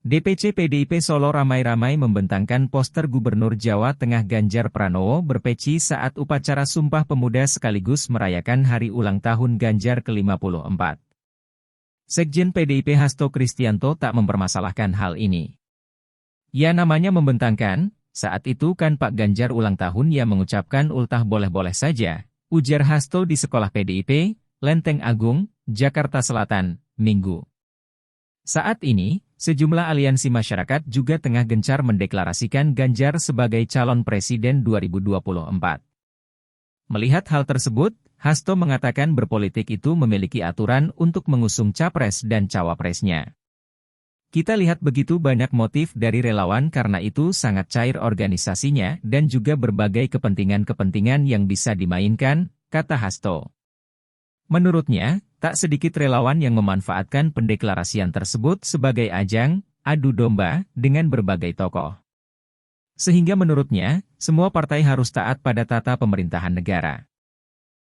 DPC PDIP Solo ramai-ramai membentangkan poster Gubernur Jawa Tengah Ganjar Pranowo berpeci saat upacara Sumpah Pemuda sekaligus merayakan hari ulang tahun Ganjar ke-54. Sekjen PDIP Hasto Kristianto tak mempermasalahkan hal ini. Ya namanya membentangkan, saat itu kan Pak Ganjar ulang tahun ya mengucapkan ultah boleh-boleh saja, ujar Hasto di sekolah PDIP, Lenteng Agung, Jakarta Selatan, Minggu. Saat ini, sejumlah aliansi masyarakat juga tengah gencar mendeklarasikan Ganjar sebagai calon presiden 2024. Melihat hal tersebut, Hasto mengatakan berpolitik itu memiliki aturan untuk mengusung capres dan cawapresnya. Kita lihat begitu banyak motif dari relawan karena itu sangat cair organisasinya dan juga berbagai kepentingan-kepentingan yang bisa dimainkan, kata Hasto. Menurutnya, tak sedikit relawan yang memanfaatkan pendeklarasian tersebut sebagai ajang adu domba dengan berbagai tokoh. Sehingga menurutnya, semua partai harus taat pada tata pemerintahan negara.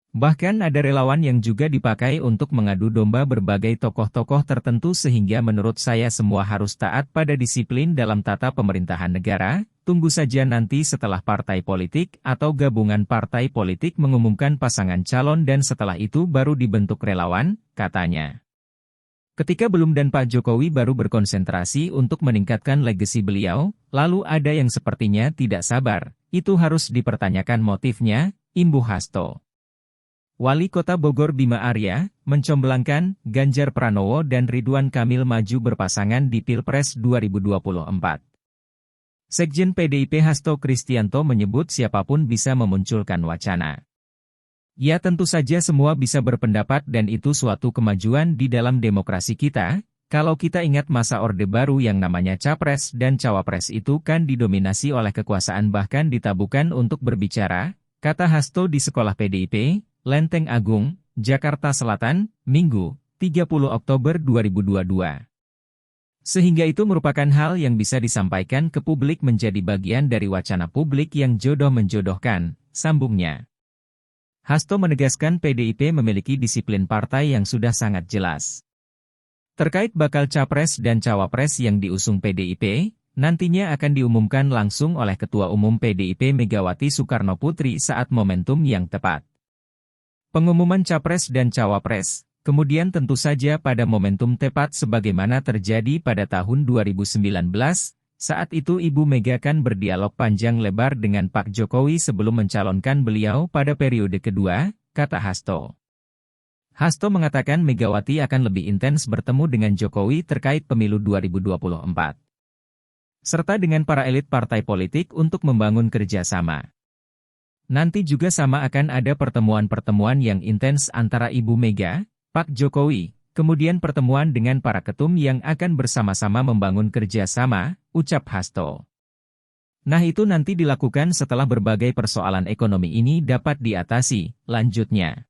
Bahkan ada relawan yang juga dipakai untuk mengadu domba berbagai tokoh-tokoh tertentu sehingga menurut saya semua harus taat pada disiplin dalam tata pemerintahan negara. Tunggu saja nanti setelah partai politik atau gabungan partai politik mengumumkan pasangan calon dan setelah itu baru dibentuk relawan, katanya. Ketika belum dan Pak Jokowi baru berkonsentrasi untuk meningkatkan legasi beliau, lalu ada yang sepertinya tidak sabar, itu harus dipertanyakan motifnya, imbuh Hasto. Wali Kota Bogor Bima Arya, mencomblangkan Ganjar Pranowo dan Ridwan Kamil maju berpasangan di Pilpres 2024. Sekjen PDIP Hasto Kristianto menyebut siapapun bisa memunculkan wacana. Ya tentu saja semua bisa berpendapat dan itu suatu kemajuan di dalam demokrasi kita. Kalau kita ingat masa Orde Baru yang namanya Capres dan Cawapres itu kan didominasi oleh kekuasaan bahkan ditabukan untuk berbicara, kata Hasto di sekolah PDIP, Lenteng Agung, Jakarta Selatan, Minggu, 30 Oktober 2022. Sehingga itu merupakan hal yang bisa disampaikan ke publik menjadi bagian dari wacana publik yang jodoh menjodohkan, sambungnya. Hasto menegaskan PDIP memiliki disiplin partai yang sudah sangat jelas. Terkait bakal capres dan cawapres yang diusung PDIP, nantinya akan diumumkan langsung oleh Ketua Umum PDIP Megawati Soekarnoputri saat momentum yang tepat. Pengumuman capres dan cawapres, kemudian tentu saja pada momentum tepat sebagaimana terjadi pada tahun 2019, saat itu Ibu Mega kan berdialog panjang lebar dengan Pak Jokowi sebelum mencalonkan beliau pada periode kedua, kata Hasto. Hasto mengatakan Megawati akan lebih intens bertemu dengan Jokowi terkait pemilu 2024. Serta dengan para elit partai politik untuk membangun kerjasama. Nanti juga sama akan ada pertemuan-pertemuan yang intens antara Ibu Mega, Pak Jokowi, kemudian pertemuan dengan para ketum yang akan bersama-sama membangun kerjasama, ucap Hasto. Nah itu nanti dilakukan setelah berbagai persoalan ekonomi ini dapat diatasi, lanjutnya.